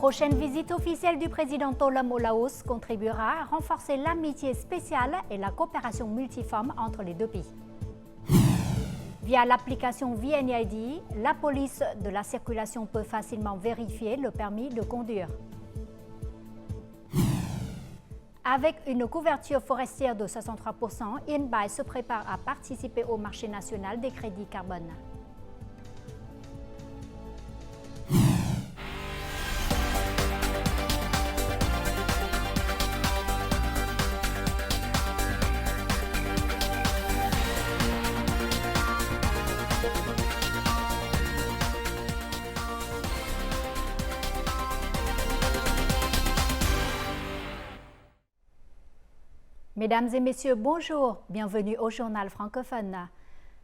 prochaine visite officielle du président Tholum au Laos contribuera à renforcer l'amitié spéciale et la coopération multiforme entre les deux pays. Via l'application VNID, la police de la circulation peut facilement vérifier le permis de conduire. Avec une couverture forestière de 63%, InBuy se prépare à participer au marché national des crédits carbone. Mesdames et messieurs, bonjour, bienvenue au journal francophone.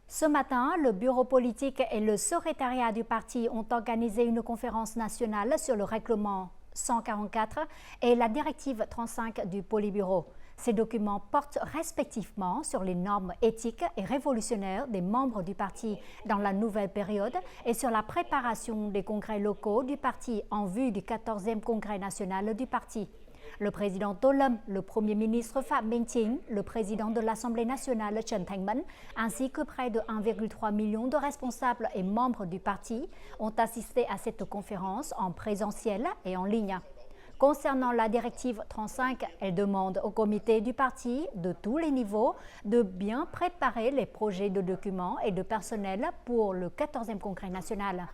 Ce matin, le bureau politique et le secrétariat du parti ont organisé une conférence nationale sur le règlement 144 et la directive 35 du Politburo. Ces documents portent respectivement sur les normes éthiques et révolutionnaires des membres du parti dans la nouvelle période et sur la préparation des congrès locaux du parti en vue du 14e congrès national du parti. Le président Tholum, le premier ministre Phạm Minh Chính, le président de l'Assemblée nationale Trần Thanh Mẫn, ainsi que près de 1,3 million de responsables et membres du parti ont assisté à cette conférence en présentiel et en ligne. Concernant la directive 35, elle demande au comité du parti de tous les niveaux de bien préparer les projets de documents et de personnel pour le 14e congrès national.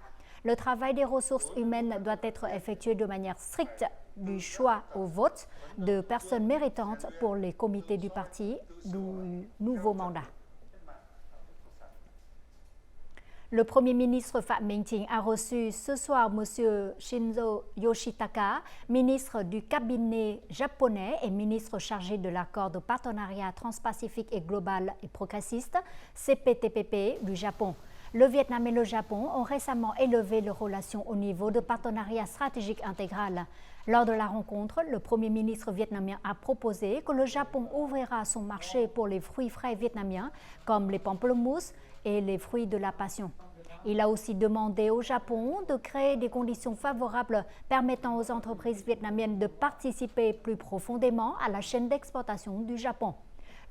Le travail des ressources humaines doit être effectué de manière stricte du choix au vote de personnes méritantes pour les comités du parti du nouveau mandat. Le Premier ministre Phạm Minh Chính a reçu ce soir M. Shinzo Yoshitaka, ministre du cabinet japonais et ministre chargé de l'accord de partenariat transpacifique et global et progressiste, CPTPP, du Japon. Le Vietnam et le Japon ont récemment élevé leurs relations au niveau de partenariat stratégique intégral. Lors de la rencontre, le Premier ministre vietnamien a proposé que le Japon ouvrira son marché pour les fruits frais vietnamiens, comme les pamplemousses et les fruits de la passion. Il a aussi demandé au Japon de créer des conditions favorables permettant aux entreprises vietnamiennes de participer plus profondément à la chaîne d'exportation du Japon.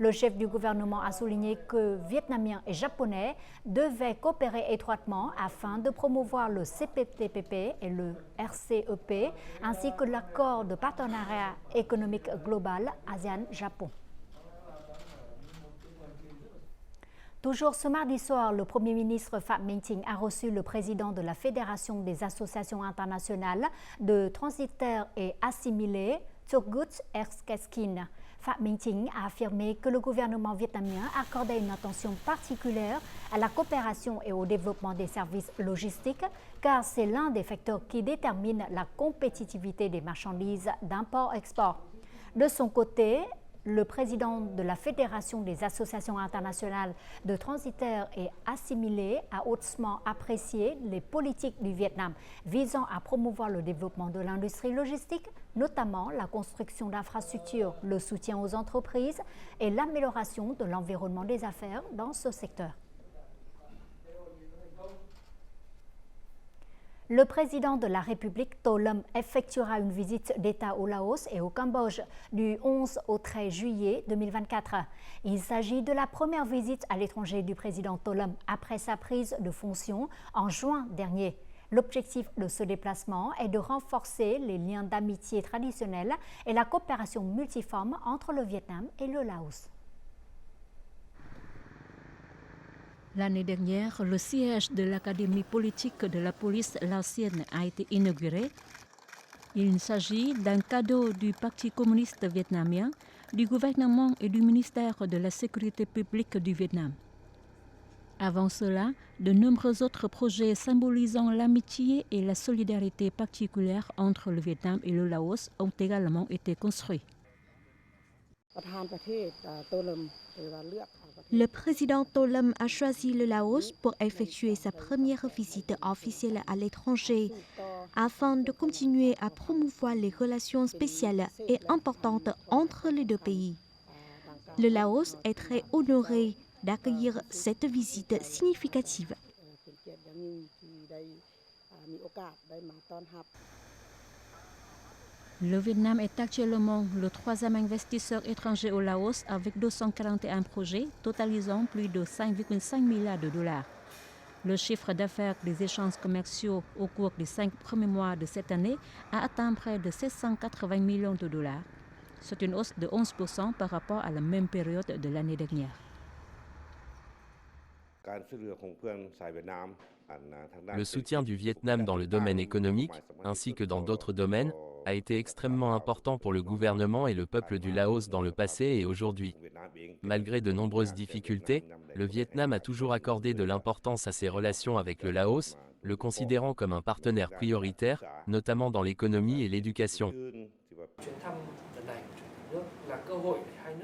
Le chef du gouvernement a souligné que Vietnamiens et Japonais devaient coopérer étroitement afin de promouvoir le CPTPP et le RCEP, ainsi que l'accord de partenariat économique global ASEAN-Japon. Toujours ce mardi soir, le Premier ministre Phạm Minh Chính a reçu le président de la Fédération des associations internationales de transitaires et assimilés, Turgut Erskine. Phạm Minh Chính a affirmé que le gouvernement vietnamien accordait une attention particulière à la coopération et au développement des services logistiques, car c'est l'un des facteurs qui détermine la compétitivité des marchandises d'import-export. De son côté, le président de la Fédération des associations internationales de transitaires et assimilés a hautement apprécié les politiques du Vietnam visant à promouvoir le développement de l'industrie logistique, notamment la construction d'infrastructures, le soutien aux entreprises et l'amélioration de l'environnement des affaires dans ce secteur. Le président de la République Tholum effectuera une visite d'État au Laos et au Cambodge du 11 au 13 juillet 2024. Il s'agit de la première visite à l'étranger du président Tholum après sa prise de fonction en juin dernier. L'objectif de ce déplacement est de renforcer les liens d'amitié traditionnels et la coopération multiforme entre le Vietnam et le Laos. L'année dernière, le siège de l'Académie politique de la police laotienne a été inauguré. Il s'agit d'un cadeau du Parti communiste vietnamien, du gouvernement et du ministère de la Sécurité publique du Vietnam. Avant cela, de nombreux autres projets symbolisant l'amitié et la solidarité particulière entre le Vietnam et le Laos ont également été construits. Le président Tholum a choisi le Laos pour effectuer sa première visite officielle à l'étranger afin de continuer à promouvoir les relations spéciales et importantes entre les deux pays. Le Laos est très honoré d'accueillir cette visite significative. Le Vietnam est actuellement le troisième investisseur étranger au Laos avec 241 projets totalisant plus de 5,5 milliards de dollars. Le chiffre d'affaires des échanges commerciaux au cours des 5 premiers mois de cette année a atteint près de 780 millions de dollars. C'est une hausse de 11% par rapport à la même période de l'année dernière. Le soutien du Vietnam dans le domaine économique, ainsi que dans d'autres domaines, a été extrêmement important pour le gouvernement et le peuple du Laos dans le passé et aujourd'hui. Malgré de nombreuses difficultés, le Vietnam a toujours accordé de l'importance à ses relations avec le Laos, le considérant comme un partenaire prioritaire, notamment dans l'économie et l'éducation.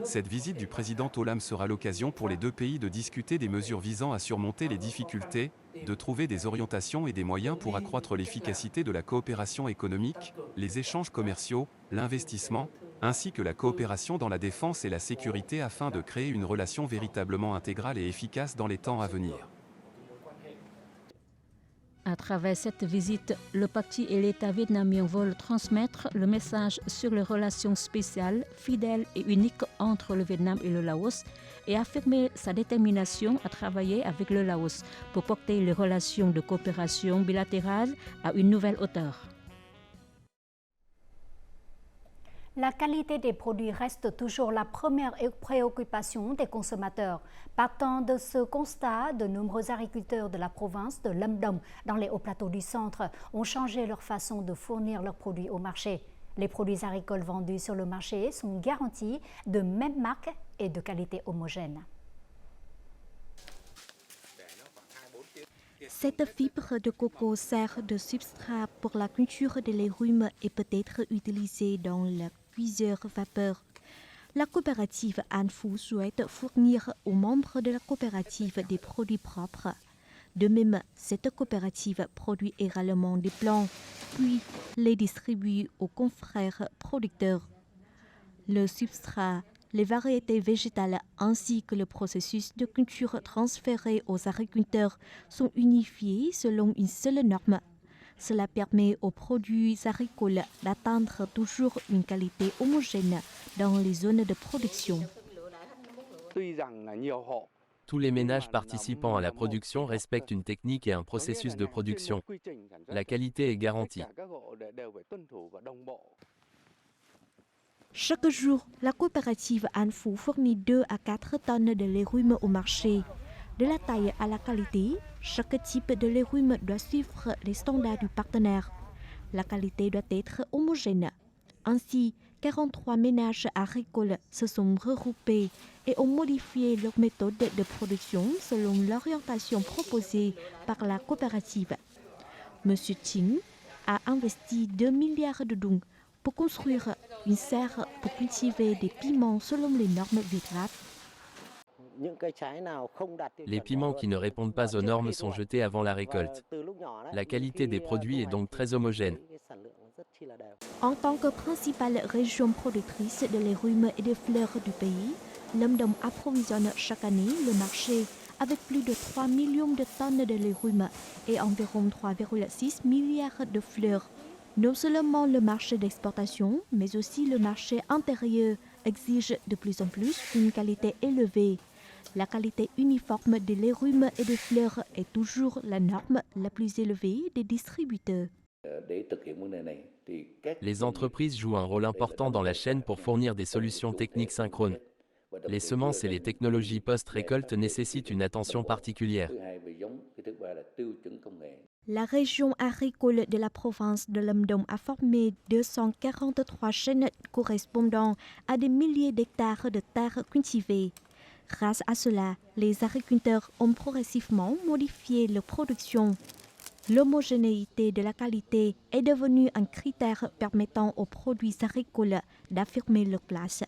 Cette visite du président Olam sera l'occasion pour les deux pays de discuter des mesures visant à surmonter les difficultés, de trouver des orientations et des moyens pour accroître l'efficacité de la coopération économique, les échanges commerciaux, l'investissement, ainsi que la coopération dans la défense et la sécurité afin de créer une relation véritablement intégrale et efficace dans les temps à venir. À travers cette visite, le parti et l'État vietnamien veulent transmettre le message sur les relations spéciales, fidèles et uniques entre le Vietnam et le Laos et affirmer sa détermination à travailler avec le Laos pour porter les relations de coopération bilatérale à une nouvelle hauteur. La qualité des produits reste toujours la première préoccupation des consommateurs. Partant de ce constat, de nombreux agriculteurs de la province de Lâm Đồng, dans les hauts plateaux du centre, ont changé leur façon de fournir leurs produits au marché. Les produits agricoles vendus sur le marché sont garantis de même marque et de qualité homogène. Cette fibre de coco sert de substrat pour la culture des légumes et peut être utilisée dans la cuiseur vapeur. La coopérative An Phu souhaite fournir aux membres de la coopérative des produits propres. De même, cette coopérative produit également des plants, puis les distribue aux confrères producteurs. Le substrat, les variétés végétales ainsi que le processus de culture transféré aux agriculteurs sont unifiés selon une seule norme. Cela permet aux produits agricoles d'atteindre toujours une qualité homogène dans les zones de production. Tous les ménages participant à la production respectent une technique et un processus de production. La qualité est garantie. Chaque jour, la coopérative An Phu fournit 2 à 4 tonnes de légumes au marché. De la taille à la qualité, chaque type de légumes doit suivre les standards du partenaire. La qualité doit être homogène. Ainsi, 43 ménages agricoles se sont regroupés et ont modifié leur méthode de production selon l'orientation proposée par la coopérative. M. Chin a investi 2 milliards de dong pour construire une serre pour cultiver des piments selon les normes VITRAP. Les piments qui ne répondent pas aux normes sont jetés avant la récolte. La qualité des produits est donc très homogène. En tant que principale région productrice de légumes et de fleurs du pays, Lâm Đồng approvisionne chaque année le marché avec plus de 3 millions de tonnes de légumes et environ 3,6 milliards de fleurs. Non seulement le marché d'exportation, mais aussi le marché intérieur exige de plus en plus une qualité élevée. La qualité uniforme des légumes et des fleurs est toujours la norme la plus élevée des distributeurs. Les entreprises jouent un rôle important dans la chaîne pour fournir des solutions techniques synchrones. Les semences et les technologies post-récolte nécessitent une attention particulière. La région agricole de la province de Lâm Đồng a formé 243 chaînes correspondant à des milliers d'hectares de terres cultivées. Grâce à cela, les agriculteurs ont progressivement modifié leur production. L'homogénéité de la qualité est devenue un critère permettant aux produits agricoles d'affirmer leur place.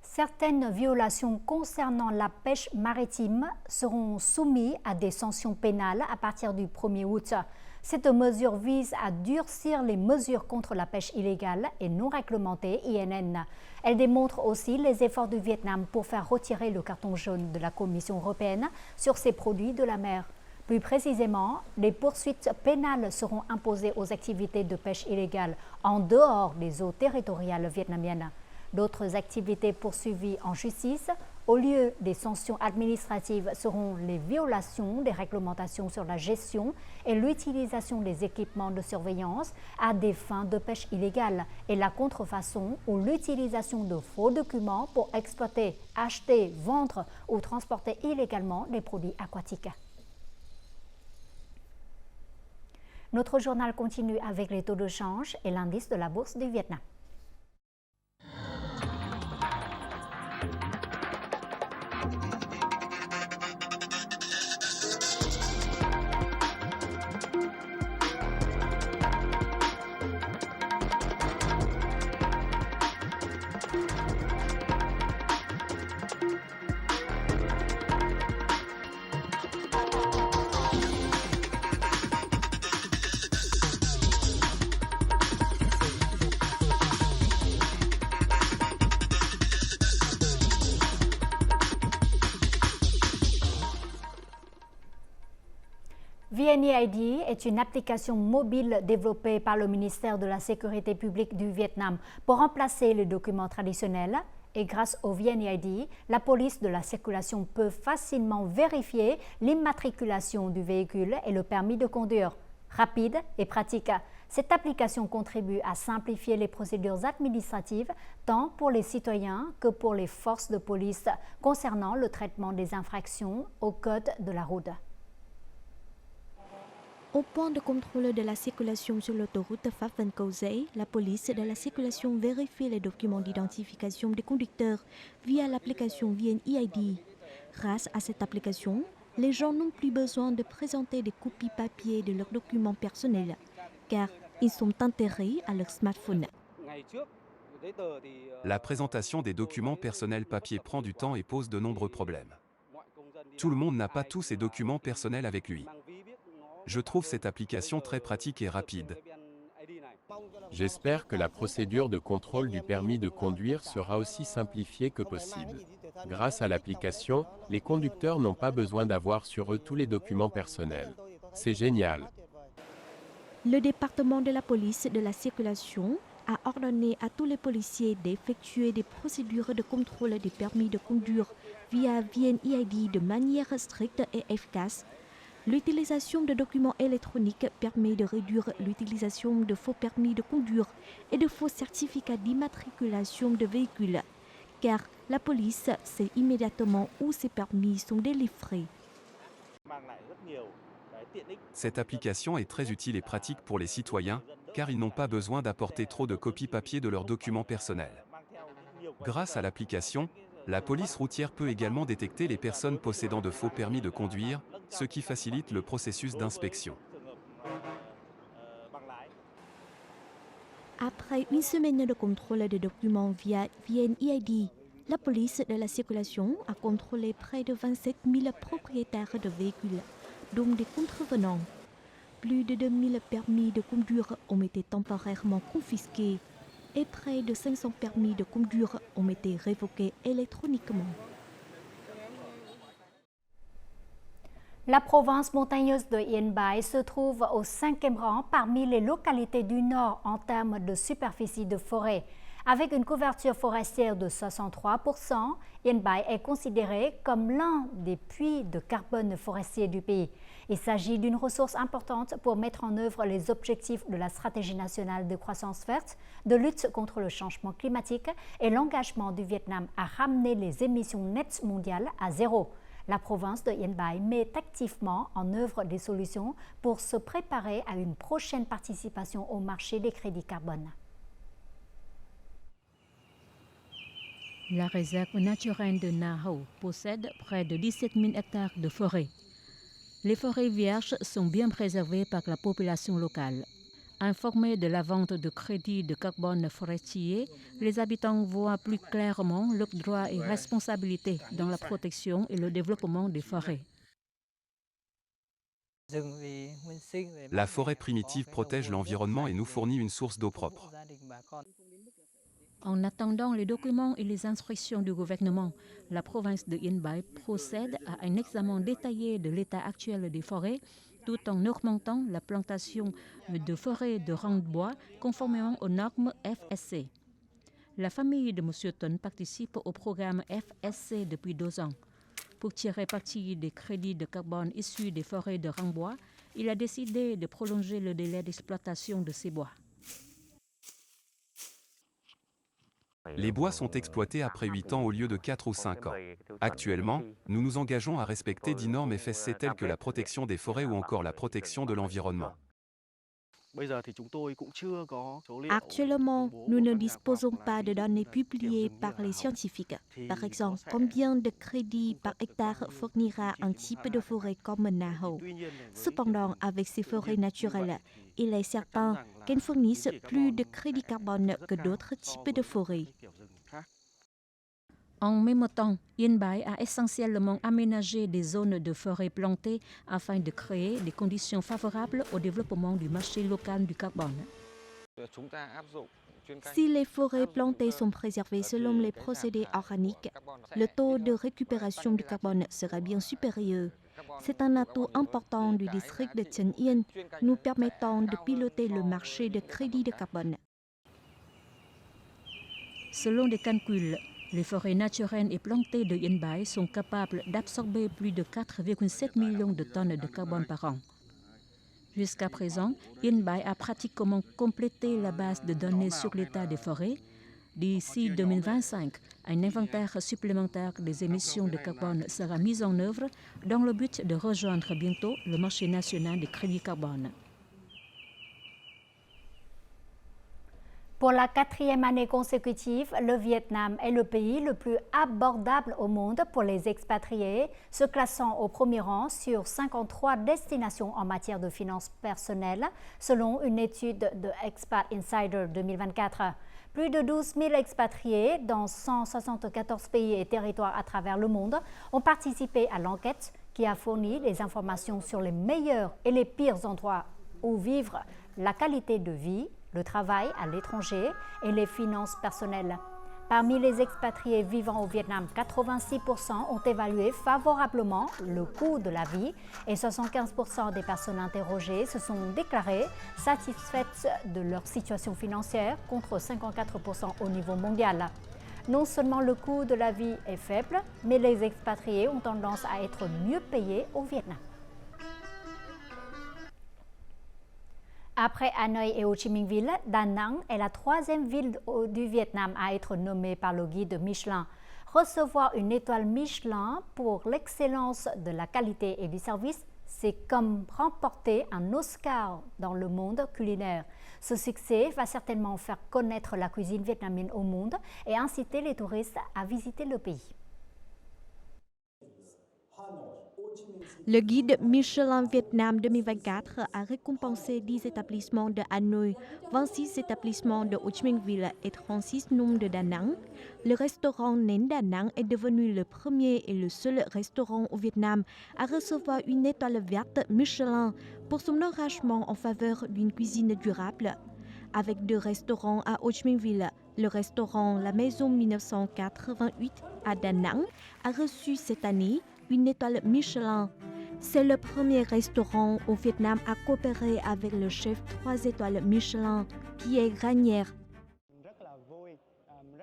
Certaines violations concernant la pêche maritime seront soumises à des sanctions pénales à partir du 1er août. Cette mesure vise à durcir les mesures contre la pêche illégale et non réglementée INN. Elle démontre aussi les efforts du Vietnam pour faire retirer le carton jaune de la Commission européenne sur ces produits de la mer. Plus précisément, les poursuites pénales seront imposées aux activités de pêche illégale en dehors des eaux territoriales vietnamiennes. D'autres activités poursuivies en justice, au lieu des sanctions administratives, seront les violations des réglementations sur la gestion et l'utilisation des équipements de surveillance à des fins de pêche illégale et la contrefaçon ou l'utilisation de faux documents pour exploiter, acheter, vendre ou transporter illégalement des produits aquatiques. Notre journal continue avec les taux de change et l'indice de la bourse du Vietnam. VNeID est une application mobile développée par le ministère de la Sécurité publique du Vietnam pour remplacer les documents traditionnels. Et grâce au VNeID, la police de la circulation peut facilement vérifier l'immatriculation du véhicule et le permis de conduire. Rapide et pratique, cette application contribue à simplifier les procédures administratives tant pour les citoyens que pour les forces de police concernant le traitement des infractions au code de la route. Au point de contrôle de la circulation sur l'autoroute Pha Vinh Cầu Giấy, la police de la circulation vérifie les documents d'identification des conducteurs via l'application VNeID. Grâce à cette application, les gens n'ont plus besoin de présenter des copies papier de leurs documents personnels, car ils sont intégrés à leur smartphone. La présentation des documents personnels papier prend du temps et pose de nombreux problèmes. Tout le monde n'a pas tous ses documents personnels avec lui. Je trouve cette application très pratique et rapide. J'espère que la procédure de contrôle du permis de conduire sera aussi simplifiée que possible. Grâce à l'application, les conducteurs n'ont pas besoin d'avoir sur eux tous les documents personnels. C'est génial. Le département de la police de la circulation a ordonné à tous les policiers d'effectuer des procédures de contrôle des permis de conduire via VNeID de manière stricte et efficace. L'utilisation de documents électroniques permet de réduire l'utilisation de faux permis de conduire et de faux certificats d'immatriculation de véhicules, car la police sait immédiatement où ces permis sont délivrés. Cette application est très utile et pratique pour les citoyens, car ils n'ont pas besoin d'apporter trop de copies papier de leurs documents personnels. Grâce à l'application, la police routière peut également détecter les personnes possédant de faux permis de conduire, ce qui facilite le processus d'inspection. Après une semaine de contrôle des documents via VNeID, la police de la circulation a contrôlé près de 27 000 propriétaires de véhicules, dont des contrevenants. Plus de 2 000 permis de conduire ont été temporairement confisqués et près de 500 permis de conduire ont été révoqués électroniquement. La province montagneuse de Yên Bai se trouve au 5e rang parmi les localités du Nord en termes de superficie de forêt. Avec une couverture forestière de 63%, Yên Bai est considéré comme l'un des puits de carbone forestier du pays. Il s'agit d'une ressource importante pour mettre en œuvre les objectifs de la stratégie nationale de croissance verte, de lutte contre le changement climatique et l'engagement du Vietnam à ramener les émissions nettes mondiales à zéro. La province de Yên Bai met activement en œuvre des solutions pour se préparer à une prochaine participation au marché des crédits carbone. La réserve naturelle de Na Hầu possède près de 17 000 hectares de forêt. Les forêts vierges sont bien préservées par la population locale. Informés de la vente de crédits de carbone forestier, les habitants voient plus clairement leurs droits et responsabilités dans la protection et le développement des forêts. La forêt primitive protège l'environnement et nous fournit une source d'eau propre. En attendant les documents et les instructions du gouvernement, la province de Yên Bai procède à un examen détaillé de l'état actuel des forêts, tout en augmentant la plantation de forêts de rang de bois conformément aux normes FSC. La famille de M. Ton participe au programme FSC depuis 2 ans. Pour tirer parti des crédits de carbone issus des forêts de rang bois, il a décidé de prolonger le délai d'exploitation de ces bois. Les bois sont exploités après 8 ans au lieu de 4 ou 5 ans. Actuellement, nous nous engageons à respecter 10 normes FSC telles que la protection des forêts ou encore la protection de l'environnement. Actuellement, nous ne disposons pas de données publiées par les scientifiques. Par exemple, combien de crédits par hectare fournira un type de forêt comme Naho. Cependant, avec ces forêts naturelles, il est certain qu'elles fournissent plus de crédits carbone que d'autres types de forêts. En même temps, Yên Bai a essentiellement aménagé des zones de forêt plantées afin de créer des conditions favorables au développement du marché local du carbone. Si les forêts plantées sont préservées selon les procédés organiques, le taux de récupération du carbone sera bien supérieur. C'est un atout important du district de Trần Yên, nous permettant de piloter le marché de crédits de carbone. Selon des calculs, les forêts naturelles et plantées de Yên Bai sont capables d'absorber plus de 4,7 millions de tonnes de carbone par an. Jusqu'à présent, Yên Bai a pratiquement complété la base de données sur l'état des forêts. D'ici 2025, un inventaire supplémentaire des émissions de carbone sera mis en œuvre dans le but de rejoindre bientôt le marché national des crédits carbone. Pour la 4e année consécutive, le Vietnam est le pays le plus abordable au monde pour les expatriés, se classant au premier rang sur 53 destinations en matière de finances personnelles, selon une étude de Expat Insider 2024. Plus de 12 000 expatriés dans 174 pays et territoires à travers le monde ont participé à l'enquête qui a fourni des informations sur les meilleurs et les pires endroits où vivre, la qualité de vie, le travail à l'étranger et les finances personnelles. Parmi les expatriés vivant au Vietnam, 86% ont évalué favorablement le coût de la vie et 75% des personnes interrogées se sont déclarées satisfaites de leur situation financière contre 54% au niveau mondial. Non seulement le coût de la vie est faible, mais les expatriés ont tendance à être mieux payés au Vietnam. Après Hanoï et Ho Chi Minh Ville, Da Nang est la 3e ville du Vietnam à être nommée par le guide Michelin. Recevoir une étoile Michelin pour l'excellence de la qualité et du service, c'est comme remporter un Oscar dans le monde culinaire. Ce succès va certainement faire connaître la cuisine vietnamienne au monde et inciter les touristes à visiter le pays. Le guide Michelin Vietnam 2024 a récompensé 10 établissements de Hanoï, 26 établissements de Ho Chi Minh Ville et 36 noms de Da Nang. Le restaurant Nén Da Nang est devenu le premier et le seul restaurant au Vietnam à recevoir une étoile verte Michelin pour son engagement en faveur d'une cuisine durable. Avec 2 restaurants à Ho Chi Minh Ville, le restaurant La Maison 1988 à Da Nang a reçu cette année une étoile Michelin. C'est le premier restaurant au Vietnam à coopérer avec le chef 3 étoiles Michelin, Pierre Granière.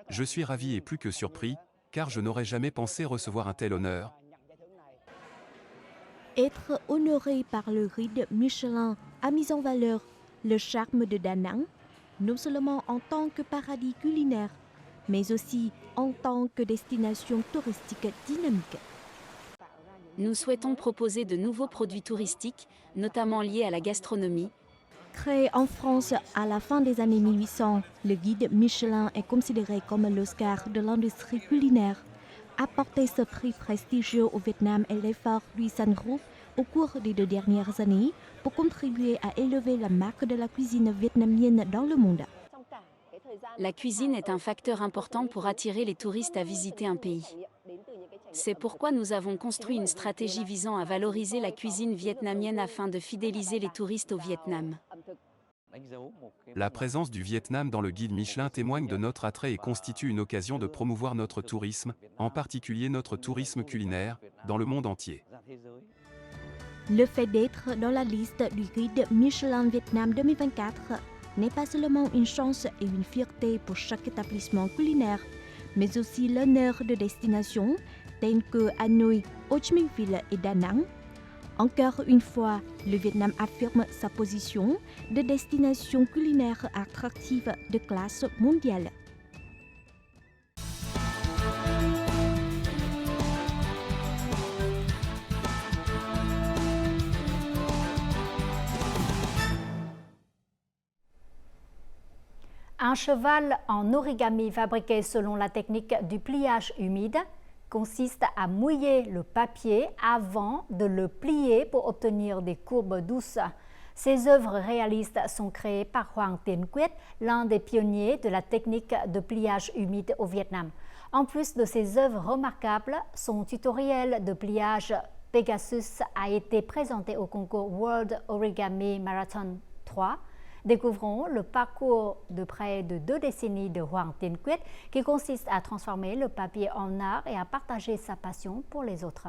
Je suis ravi et plus que surpris, car je n'aurais jamais pensé recevoir un tel honneur. Être honoré par le guide Michelin a mis en valeur le charme de Da Nang, non seulement en tant que paradis culinaire, mais aussi en tant que destination touristique dynamique. Nous souhaitons proposer de nouveaux produits touristiques, notamment liés à la gastronomie. Créé en France à la fin des années 1800, le guide Michelin est considéré comme l'Oscar de l'industrie culinaire. Apporter ce prix prestigieux au Vietnam est l'effort du Sun Group au cours des 2 dernières années pour contribuer à élever la marque de la cuisine vietnamienne dans le monde. La cuisine est un facteur important pour attirer les touristes à visiter un pays. C'est pourquoi nous avons construit une stratégie visant à valoriser la cuisine vietnamienne afin de fidéliser les touristes au Vietnam. La présence du Vietnam dans le guide Michelin témoigne de notre attrait et constitue une occasion de promouvoir notre tourisme, en particulier notre tourisme culinaire, dans le monde entier. Le fait d'être dans la liste du guide Michelin Vietnam 2024 n'est pas seulement une chance et une fierté pour chaque établissement culinaire, mais aussi l'honneur de destinations telles que Hanoi, Ho Chi Minh Ville et Da Nang. Encore une fois, le Vietnam affirme sa position de destination culinaire attractive de classe mondiale. Un cheval en origami fabriqué selon la technique du pliage humide consiste à mouiller le papier avant de le plier pour obtenir des courbes douces. Ces œuvres réalistes sont créées par Hoàng Tiến Quyết, l'un des pionniers de la technique de pliage humide au Vietnam. En plus de ces œuvres remarquables, son tutoriel de pliage Pegasus a été présenté au concours World Origami Marathon 3. Découvrons le parcours de près de 2 décennies de Hoàng Tiến Quyết qui consiste à transformer le papier en art et à partager sa passion pour les autres.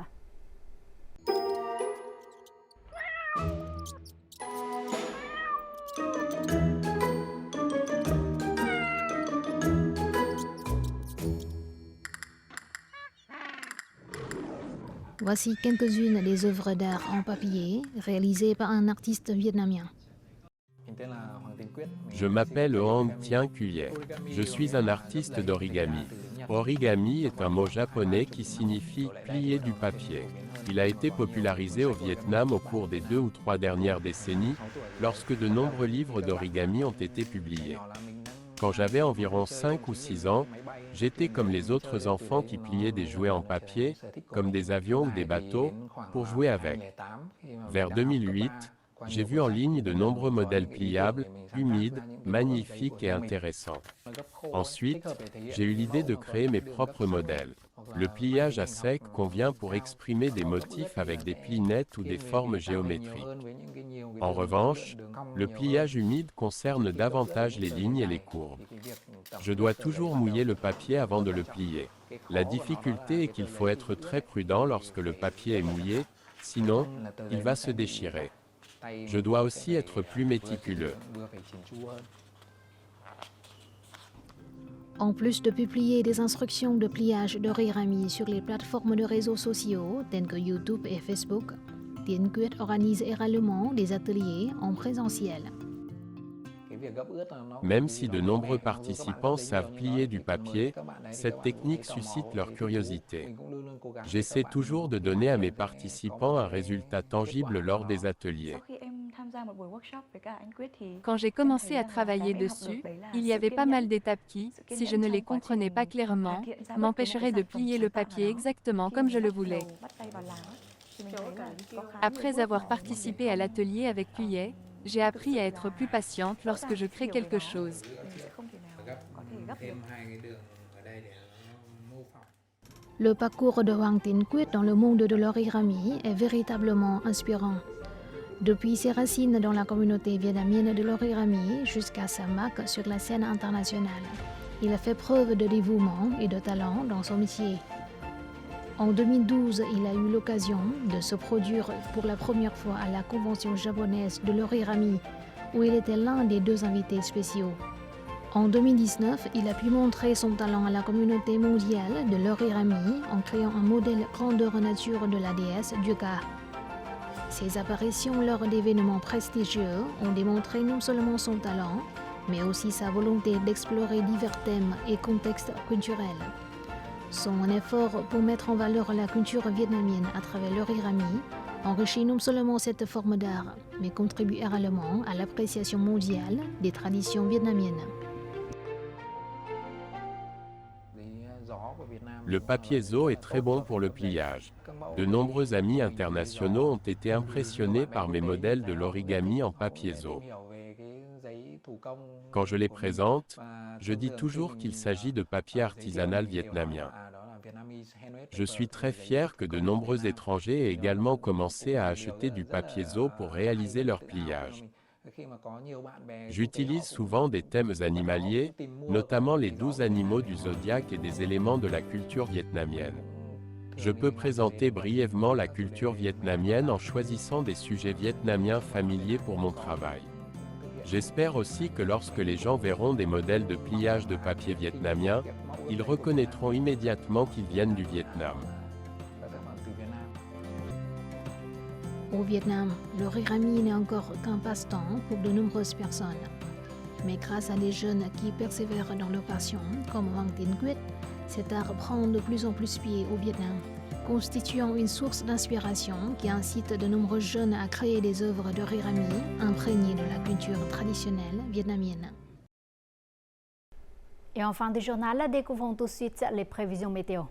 Voici quelques-unes des œuvres d'art en papier réalisées par un artiste vietnamien. Je m'appelle Hoang Thien Cuiet. Je suis un artiste d'origami. Origami est un mot japonais qui signifie plier du papier. Il a été popularisé au Vietnam au cours des 2 ou 3 dernières décennies, lorsque de nombreux livres d'origami ont été publiés. Quand j'avais environ 5 ou 6 ans, j'étais comme les autres enfants qui pliaient des jouets en papier, comme des avions ou des bateaux, pour jouer avec. Vers 2008, j'ai vu en ligne de nombreux modèles pliables, humides, magnifiques et intéressants. Ensuite, j'ai eu l'idée de créer mes propres modèles. Le pliage à sec convient pour exprimer des motifs avec des plis nets ou des formes géométriques. En revanche, le pliage humide concerne davantage les lignes et les courbes. Je dois toujours mouiller le papier avant de le plier. La difficulté est qu'il faut être très prudent lorsque le papier est mouillé, sinon, il va se déchirer. Je dois aussi être plus méticuleux. En plus de publier des instructions de pliage d'origami sur les plateformes de réseaux sociaux telles que YouTube et Facebook, Tiến Quyết organise également des ateliers en présentiel. Même si de nombreux participants savent plier du papier, cette technique suscite leur curiosité. J'essaie toujours de donner à mes participants un résultat tangible lors des ateliers. Quand j'ai commencé à travailler dessus, il y avait pas mal d'étapes qui, si je ne les comprenais pas clairement, m'empêcheraient de plier le papier exactement comme je le voulais. Après avoir participé à l'atelier avec Cuiet, j'ai appris à être plus patiente lorsque je crée quelque chose. Le parcours de Hoàng Tiến Quyết dans le monde de l'origami est véritablement inspirant. Depuis ses racines dans la communauté vietnamienne de l'origami jusqu'à sa marque sur la scène internationale, il a fait preuve de dévouement et de talent dans son métier. En 2012, il a eu l'occasion de se produire pour la première fois à la convention japonaise de l'origami, où il était l'un des 2 invités spéciaux. En 2019, il a pu montrer son talent à la communauté mondiale de l'origami en créant un modèle grandeur nature de la déesse Durga. Ses apparitions lors d'événements prestigieux ont démontré non seulement son talent, mais aussi sa volonté d'explorer divers thèmes et contextes culturels. Son effort pour mettre en valeur la culture vietnamienne à travers l'origami enrichit non seulement cette forme d'art, mais contribue également à l'appréciation mondiale des traditions vietnamiennes. Le papier zo est très bon pour le pliage. De nombreux amis internationaux ont été impressionnés par mes modèles de l'origami en papier zo. Quand je les présente, je dis toujours qu'il s'agit de papier artisanal vietnamien. Je suis très fier que de nombreux étrangers aient également commencé à acheter du papier zo pour réaliser leur pliage. J'utilise souvent des thèmes animaliers, notamment les 12 animaux du zodiaque et des éléments de la culture vietnamienne. Je peux présenter brièvement la culture vietnamienne en choisissant des sujets vietnamiens familiers pour mon travail. J'espère aussi que lorsque les gens verront des modèles de pliage de papier vietnamien, ils reconnaîtront immédiatement qu'ils viennent du Vietnam. Au Vietnam, l'origami n'est encore qu'un passe-temps pour de nombreuses personnes. Mais grâce à des jeunes qui persévèrent dans leur passion, comme Hoàng Tín Quyết, cet art prend de plus en plus pied au Vietnam, constituant une source d'inspiration qui incite de nombreux jeunes à créer des œuvres d'origami imprégnées de la culture traditionnelle vietnamienne. Et en fin de journal, découvrons tout de suite les prévisions météo.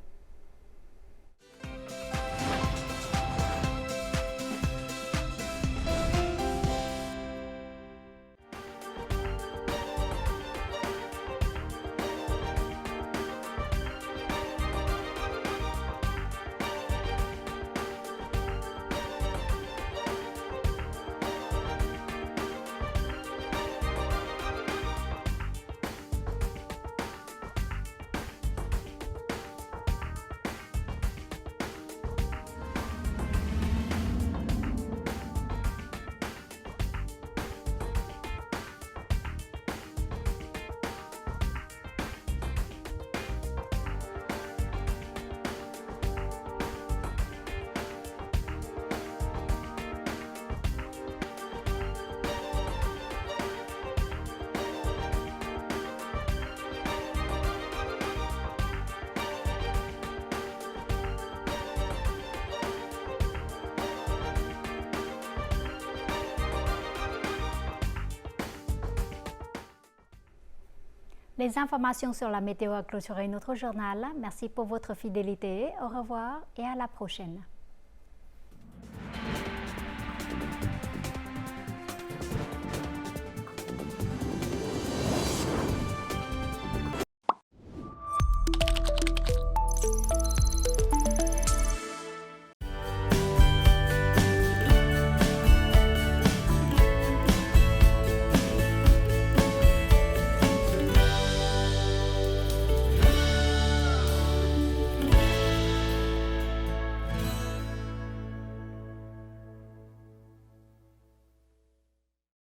Les informations sur la météo a clôturé notre journal. Merci pour votre fidélité. Au revoir et à la prochaine.